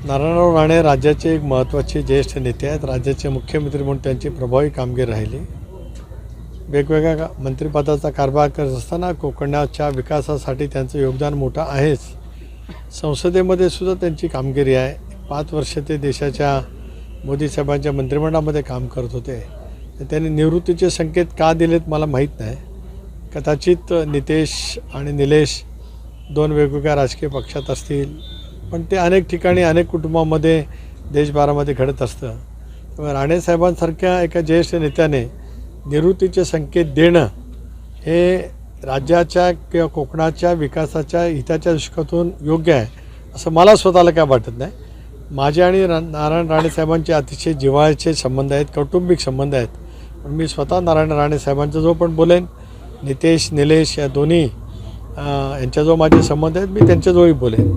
नारायणराव राणे राज्याचे एक महत्त्वाचे ज्येष्ठ नेते आहेत. राज्याचे मुख्यमंत्री म्हणून त्यांची प्रभावी कामगिरी राहिली. वेगवेगळ्या मंत्रिपदाचा कारभार करत असताना कोकणाच्या विकासासाठी त्यांचं योगदान मोठं आहेच. संसदेमध्ये सुद्धा त्यांची कामगिरी आहे. 5 वर्ष ते देशाच्या मोदी साहेबांच्या मंत्रिमंडळामध्ये काम करत होते. त्यांनी निवृत्तीचे संकेत का दिलेत मला माहीत नाही. कदाचित नितेश आणि निलेश 2 वेगवेगळ्या राजकीय पक्षात असतील, पण ते अनेक ठिकाणी अनेक कुटुंबामध्ये देशभरामध्ये घडत असतं. त्यामुळे राणेसाहेबांसारख्या एका ज्येष्ठ नेत्याने निवृत्तीचे संकेत देणं हे राज्याच्या किंवा कोकणाच्या विकासाच्या हिताच्या दृष्टीकोनातून योग्य आहे असं मला स्वतःला काय वाटत नाही. माझे आणि नारायण राणेसाहेबांचे अतिशय जिव्हाळ्याचे संबंध आहेत, कौटुंबिक संबंध आहेत. पण मी स्वतः नारायण राणेसाहेबांचा जो पण बोलेन, नितेश निलेश या दोन्ही यांच्या जो माझे संबंध आहेत मी त्यांच्याजवळही बोलेन.